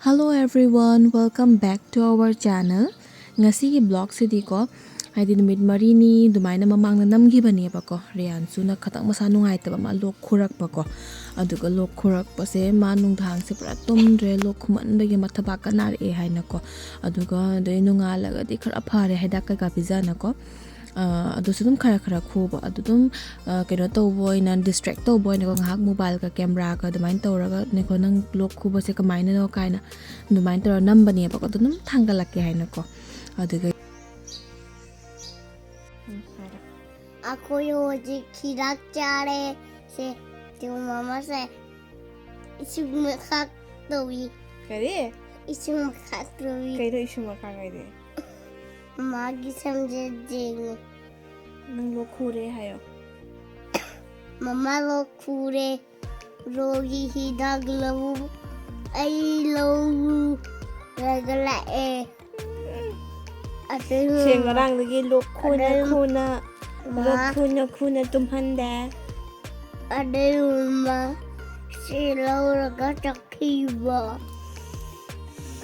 Hello everyone, welcome back to our channel. Ngasi ki vlog sidi ko haidi numit mari ni dumaina mamang na namgibani ba ko riansu na khatang masa nungai taba ma lok khurak ba ko aduga lok khurak pa se ma nung thang se pura tumdre lok khuman ba ge mathaba kanar e haina ko aduga dei nunga laga di khara phare haida ka pizana ko adusu dum khara khara khuba adudum keno tawboy nan distract tawboy ne ko ngahak mobile ka camera ka dumain tawraga ne ko nang lok khuba se kamaina no kaina dumain tawra number ne ba ko dum thangalak ke haina ko aduga Aku yoji kirak care se tiu mama se isu makak taubei kare isu makak taubei kairo isu makha gaide magi samje jeng nang lok khure hayo mama lo kure rogi hidag lawu ai lawu ragala Siang orang lagi lok kuna tumhanda ada rumah si laura gata kiba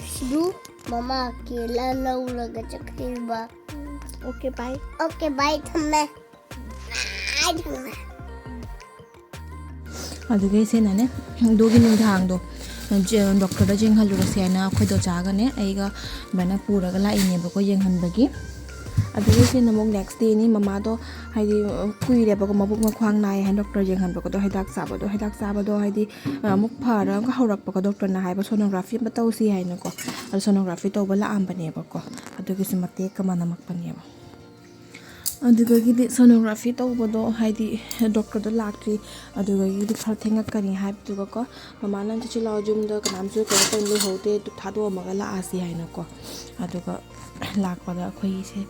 sidu mama kila laura gata kiba okay bye thamma adugai se nane dogi nung thang do doctor da jeng halu se na khoi do chaga ne aiga bana pura ga lai ne ba ko jeng han bagi adugai se namong next day ni mama do haidi kui re ba ko mabuk ma khwang nai han doctor jeng han ba ko do haidak sa ba do haidi muk phara ka haurak ba ko doctor na hai ba sonography ba taw si hai na ko sonography to ba la am ba ne ba ko adugai se mate ka manamak pa ne ba ꯑꯗꯨꯒꯒꯤꯗꯤ sonography ꯇꯧꯕꯗꯣ ꯍꯥꯏꯗꯤ ꯗꯣꯛꯇꯔꯗꯣ ꯂꯥꯛꯇ꯭ꯔꯤ ꯑꯗꯨꯒꯒꯤꯗꯤ ꯈꯔ ꯊꯦꯡꯉꯛꯀꯅꯤ ꯍꯥꯏꯕꯗꯨꯒꯀꯣ ꯃꯃꯥꯅ ꯆꯤꯆꯤꯂꯥꯎ ꯌꯨꯝꯗ ꯀꯅꯥꯝꯁꯨ ꯀꯩꯅꯣ ꯇꯧ ꯂꯩꯍꯧꯗꯦ ꯊꯥꯗꯣꯛꯑꯝꯃꯒ ꯂꯥꯛꯑꯁꯤ ꯍꯥꯏꯅꯀꯣ ꯑꯗꯨꯒ ꯂꯥꯛꯄꯗ ꯑꯩꯈꯣꯏꯒꯤꯁꯦ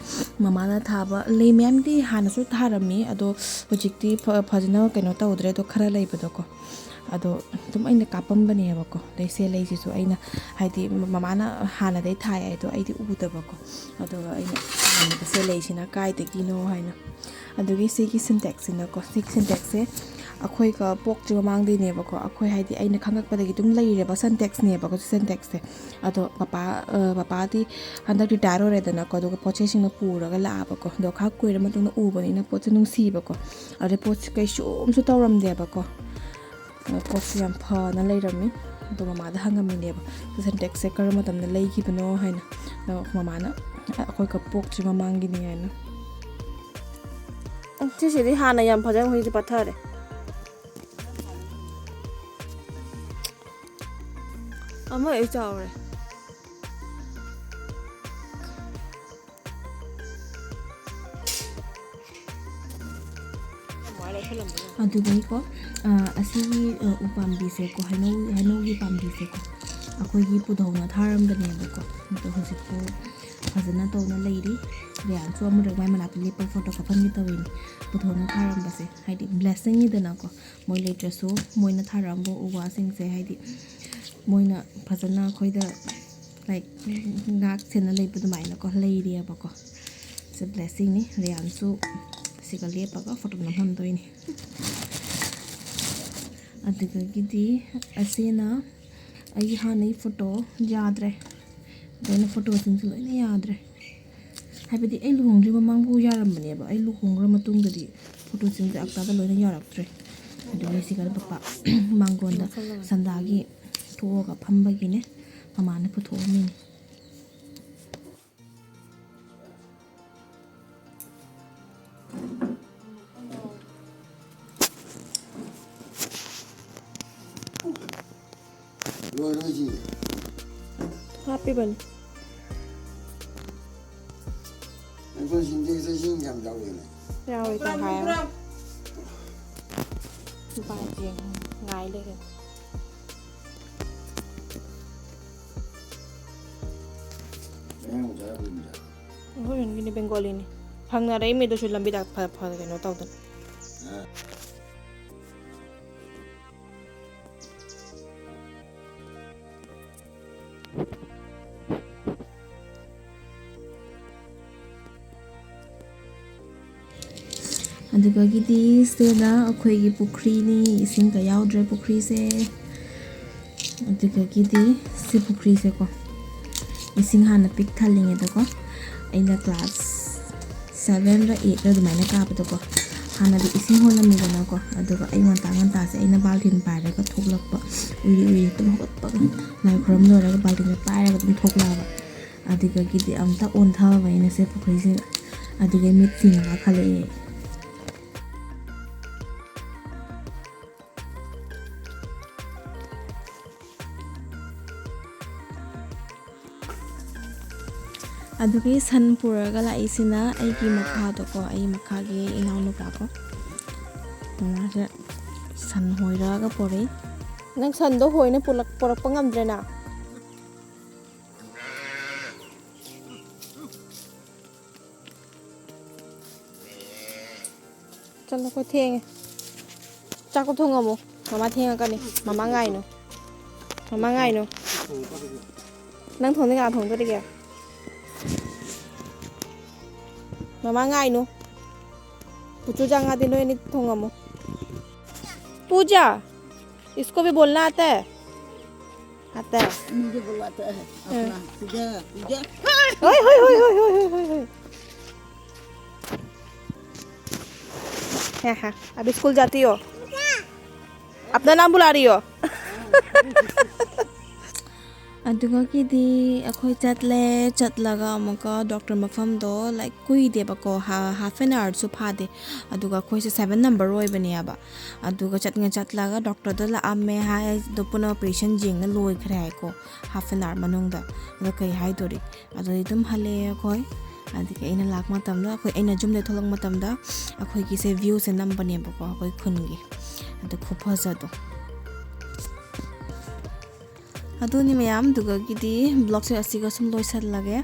ꯃꯃꯥꯅ ꯊꯥꯕ ꯂꯩ ꯃꯌꯥꯝꯗꯤ ꯍꯥꯟꯅꯁꯨ ꯊꯥꯔꯝꯃꯤ ꯑꯗꯣ ꯍꯧꯖꯤꯛꯇꯤ ꯐꯖꯅ ꯀꯩꯅꯣ ꯇꯧꯗ꯭ꯔꯦ ꯑꯗꯣ ꯈꯔ ꯂꯩꯕꯗꯣꯀꯣ ꯑꯗꯣ ꯑꯗꯨꯝ ꯑꯩꯅ ꯀꯥꯞꯄꯝꯕꯅꯦꯕꯀꯣ ꯑꯗꯩ ꯁꯦ ꯂꯩꯁꯤꯁꯨ ꯑꯩꯅ ꯍꯥꯏꯗꯤ ꯃꯃꯥꯅ ꯍꯥꯟꯅꯗꯩ ꯊꯥꯏ ꯑꯗꯣ ꯑꯩꯗꯤ ꯎꯗꯕꯀꯣ ꯑꯗꯨꯒ ꯑꯩꯅ ꯁꯦ ꯂꯩꯁꯤꯅ ꯀꯥꯏꯗꯒꯤꯅꯣ ꯍꯥꯏꯅ ꯑꯗꯨꯒꯤ ꯁꯤꯒꯤ ꯁꯤꯟꯇꯦꯛꯁꯁꯤꯅꯀꯣ ꯁꯤꯒꯤ ꯁꯤꯟꯇꯦꯛꯁꯁꯦ ꯑꯩꯈꯣꯏꯒ ꯄꯣꯛꯇ꯭ꯔꯤ ꯃꯃꯥꯡꯗꯩꯅꯦꯕꯀꯣ ꯑꯩꯈꯣꯏ ꯍꯥꯏꯗꯤ ꯑꯩꯅ ꯈꯪꯉꯛꯄꯗꯒꯤ ꯑꯗꯨꯝ ꯂꯩꯔꯦꯕ ꯁꯤꯟꯇꯦꯛꯁꯅꯦꯕꯀꯣ ꯁꯤꯟꯇꯦꯛꯁꯁꯦ ꯑꯗꯣ ꯄꯄꯥꯗꯤ ꯍꯟꯗꯛ ꯔꯤꯇꯥꯌꯔ ꯑꯣꯏꯔꯦꯗꯅꯀꯣ ꯑꯗꯨꯒ ꯄꯣꯠ ꯆꯩꯁꯤꯡꯅ ꯄꯨꯔꯒ ꯂꯥꯛꯑꯕꯀꯣ ꯑꯗꯣ ꯈꯔ ꯀꯨꯏꯔ ꯃꯇꯨꯡꯗ ꯎꯕꯅꯤꯅ ꯄꯣꯠꯁꯦ ꯅꯨꯡꯁꯤꯕꯀꯣ ꯑꯗꯩ ꯄꯣꯠꯁꯦ ꯀꯩꯁꯨꯝꯁꯨ ꯇꯧꯔꯝꯗꯦꯕꯀꯣ ꯄꯣꯠꯁꯨ ꯌꯥꯝ ꯐꯅ ꯂꯩꯔꯝꯃꯤ ꯑꯗꯣ ꯃꯃꯥꯗ ꯍꯪꯉꯝꯃꯤꯅꯦꯕ ꯁꯤꯟꯇꯦꯛꯁꯁꯦ ꯀꯔꯝꯕ ꯃꯇꯝꯗ ꯂꯩꯈꯤꯕꯅꯣ ꯍꯥꯏꯅ ꯑꯗꯣ ꯃꯃꯥꯅ ꯑꯩꯈꯣꯏꯒ ꯄꯣꯛꯇ꯭ꯔꯤ ꯃꯃꯥꯡꯒꯤꯅꯤ ꯍꯥꯏꯅ ꯁꯤꯁꯤꯗꯤ ꯍꯥꯟꯅ ꯌꯥꯝ ꯐꯖꯅ ꯍꯧꯖꯤꯛꯇꯤ ꯄꯠꯊꯔꯦ ꯑꯃ ꯑꯩ ꯆꯥꯎꯔꯦ ꯑꯗꯨꯗꯩꯀꯣ ꯑꯁꯤꯒꯤ ꯎꯄꯥꯝꯕꯤꯁꯦꯀꯣ ꯍꯩꯅꯧꯒꯤ ꯄꯥꯝꯕꯤꯁꯦꯀꯣ ꯑꯩꯈꯣꯏꯒꯤ ꯄꯨꯙꯧꯅ ꯊꯥꯔꯝꯕꯅꯦꯕꯀꯣ ꯑꯗꯣ ꯍꯧꯖꯤꯛꯄꯨ ꯐꯖꯅ ꯇꯧꯅ ꯂꯩꯔꯤ ꯔꯤꯌꯥꯟꯁꯨ ꯑꯃꯨꯔꯛ ꯃꯥꯏ ꯃꯅꯥꯛꯇ ꯂꯦꯞꯄ ꯐꯣꯇꯣ ꯀꯥꯞꯍꯟꯒꯦ ꯇꯧꯋꯤꯅꯤ ꯄꯨꯙꯧꯅ ꯊꯥꯔꯝꯕꯁꯦ ꯍꯥꯏꯗꯤ ꯕ꯭ꯂꯦꯁꯤꯡꯅꯤꯗꯅꯀꯣ ꯃꯣꯏ ꯂꯩꯇ꯭ꯔꯁꯨ ꯃꯣꯏꯅ ꯊꯥꯔꯛꯑꯝꯕ ꯎ ꯋꯥꯁꯤꯡꯁꯦ ꯍꯥꯏꯗꯤ ꯃꯣꯏꯅ ꯐꯖꯅ ꯑꯩꯈꯣꯏꯗ ꯂꯥꯏꯛ ꯉꯥꯛ ꯁꯦꯟꯅ ꯂꯩꯕ ꯑꯗꯨꯃꯥꯏꯅꯀꯣ ꯂꯩꯔꯤꯑꯕꯀꯣ ꯁꯤ ꯕ꯭ꯂꯦꯁꯤꯡꯅꯤ ꯔꯤꯌꯥꯟꯁꯨ siga lepaga photo namhamdoini adugagidi asena ai hanai photo yadre dena photo sing loina yadre habidi ai luhongri mamangbu yarambane ba ai luhongra matungdadi photo sing akta loina yaraktre adugi siga papa mangonda sandagi thoga phambagine mamane puthomini Happy bani. Anh con xin đi xin nhầm giàu rồi này. Rồi còn hai không? Ba chuyện ngại đây kìa. Em không trả bình giờ. Ôi cái này Bengali này. Phang na đấy mình đâu chịu làm bị đặc phật cái nó tao tận. ꯑꯗꯨꯒꯒꯤꯗꯤ ꯁꯤꯅ ꯑꯩꯈꯣꯏꯒꯤ ꯄꯨꯈ꯭ꯔꯤꯅꯤ ꯏꯁꯤꯡ ꯀ ꯌꯥꯎꯗ꯭ꯔꯦ ꯄꯨꯈ꯭ꯔꯤꯁꯦ ꯑꯗꯨꯒꯒꯤꯗꯤ ꯁꯤ ꯄꯨꯈ꯭ꯔꯤꯁꯦꯀꯣ ꯏꯁꯤꯡ ꯍꯥꯟꯅ ꯄꯤꯛ ꯊꯜꯂꯤꯉꯩꯗꯀꯣ ꯑꯩꯅ class 7ꯔ 8ꯔ ꯑꯗꯨꯃꯥꯏꯅ ꯀꯥꯕꯗꯀꯣ ꯍꯥꯟꯅꯗꯤ ꯏꯁꯤꯡ ꯍꯣꯜꯂꯝꯃꯤꯗꯅꯀꯣ ꯑꯗꯨꯒ ꯑꯩ ꯉꯟꯇꯥꯁꯦ ꯑꯩꯅ ꯕꯥꯜꯇꯤꯟ ꯄꯥꯏꯔꯒ ꯊꯣꯛꯂꯛꯄ ꯎꯏꯔꯤ ꯑꯗꯨꯝ ꯍꯧꯒꯠꯄꯒ ꯂꯥꯏ ꯈꯨꯔꯝ ꯂꯣꯏꯔꯒ ꯕꯥꯜꯇꯤꯟꯁꯦ ꯄꯥꯏꯔꯒ ꯑꯗꯨꯝ ꯊꯣꯛꯂꯛꯑꯕ ꯑꯗꯨꯒꯒꯤꯗꯤ ꯑꯝꯇ ꯑꯣꯟꯊꯕ ꯑꯩꯅ ꯁꯤ ꯄꯨꯈ꯭ꯔꯤꯁꯤꯗ ꯑꯗꯨꯒꯤ ꯃꯤꯠ ꯆꯤꯡꯉꯒ ꯈꯜꯂꯛꯑꯦ ꯑꯗꯨꯒꯤ ꯁꯟ ꯄꯨꯔꯒ ꯂꯥꯛꯏꯁꯤꯅ ꯑꯩꯒꯤ ꯃꯈꯥꯗꯀꯣ ꯑꯩ ꯃꯈꯥꯒꯤ ꯏꯅꯥꯎꯅꯨꯄꯥꯀꯣ ꯃꯥꯁꯦ ꯁꯟ ꯍꯣꯏꯔꯒ ꯄꯣꯔꯛꯏ ꯅꯪ ꯁꯟꯗꯣ ꯍꯣꯏꯅ ꯄꯣꯔꯛꯄ ꯉꯝꯗ꯭ꯔꯦꯅ ꯆꯠꯂꯣ ꯑꯩꯈꯣꯏ ꯊꯦꯡꯉꯦ ꯆꯥꯛꯀꯣ ꯊꯣꯡꯉꯝꯃꯣ ꯃꯃꯥ ꯊꯦꯡꯉꯛꯀꯅꯤ ꯃꯃꯥ ꯉꯥꯏꯅꯣ ꯅꯪ ꯊꯣꯡꯗꯤ ꯀꯅꯥ ꯊꯣꯡꯗꯣꯔꯤꯒꯦ मम्मा ngài पूछू जांगा दिन नहीं थोंगा मो पूजा इसको भी बोलना आता है मुझे बुलाता है अपना पूजा पूजा ओए होए होए होए होए होए होए हाँ अब स्कूल जाती हो अपना नाम बुला रही हो ꯑꯗꯨꯒꯒꯤꯗꯤ ꯑꯩꯈꯣꯏ ꯆꯠꯂꯒ ꯑꯃꯨꯛꯀ ꯗꯣꯛꯇꯔ ꯃꯐꯝꯗꯣ ꯂꯥꯏꯛ ꯀꯨꯏꯗꯦꯕꯀꯣ ꯍꯥꯐ ꯑꯦꯟ ꯑꯋꯥꯔꯁꯨ ꯐꯥꯗꯦ ꯑꯗꯨꯒ ꯑꯩꯈꯣꯏꯁꯦ 7 ꯅꯝꯕꯔ ꯑꯣꯏꯕꯅꯦꯕ ꯑꯗꯨꯒ ꯆꯠꯂꯒ ꯗꯣꯛꯇꯔꯗꯣ ꯂꯥꯛꯑꯝꯃꯦ ꯍꯥꯏꯗꯣ ꯄꯨꯟꯅ ꯑꯣꯄꯔꯦꯁꯟ ꯌꯦꯡꯉ ꯂꯣꯏꯈ꯭ꯔꯦ ꯍꯥꯏꯀꯣ ꯍꯥꯐ ꯑꯦꯟ ꯑꯋꯥꯔ ꯃꯅꯨꯡꯗ ꯑꯗꯣ ꯀꯩ ꯍꯥꯏꯗꯣꯔꯤ ꯑꯗꯨꯗꯤ ꯑꯗꯨꯝ ꯍꯜꯂꯛꯑꯦ ꯑꯩꯈꯣꯏ ꯑꯗꯒꯤ ꯑꯩꯅ ꯂꯥꯛꯄ ꯃꯇꯝꯗ ꯑꯩꯅ ꯌꯨꯝꯗꯩ ꯊꯣꯛꯂꯛꯄ ꯃꯇꯝꯗ ꯑꯩꯈꯣꯏꯒꯤꯁꯦ ꯚ꯭ꯌꯨꯁꯦ ꯅꯝꯕꯅꯦꯕꯀꯣ ꯑꯩꯈꯣꯏ ꯈꯨꯟꯒꯤ ꯑꯗꯨ ꯈꯨꯐꯖꯗꯣ ꯑꯗꯨꯅꯤ ꯃꯌꯥꯝ ꯑꯗꯨꯒꯒꯤꯗꯤ ꯕ꯭ꯂꯣꯛꯁꯦ ꯑꯁꯤꯒ ꯁꯨꯝ ꯂꯣꯏꯁꯜꯂꯒꯦ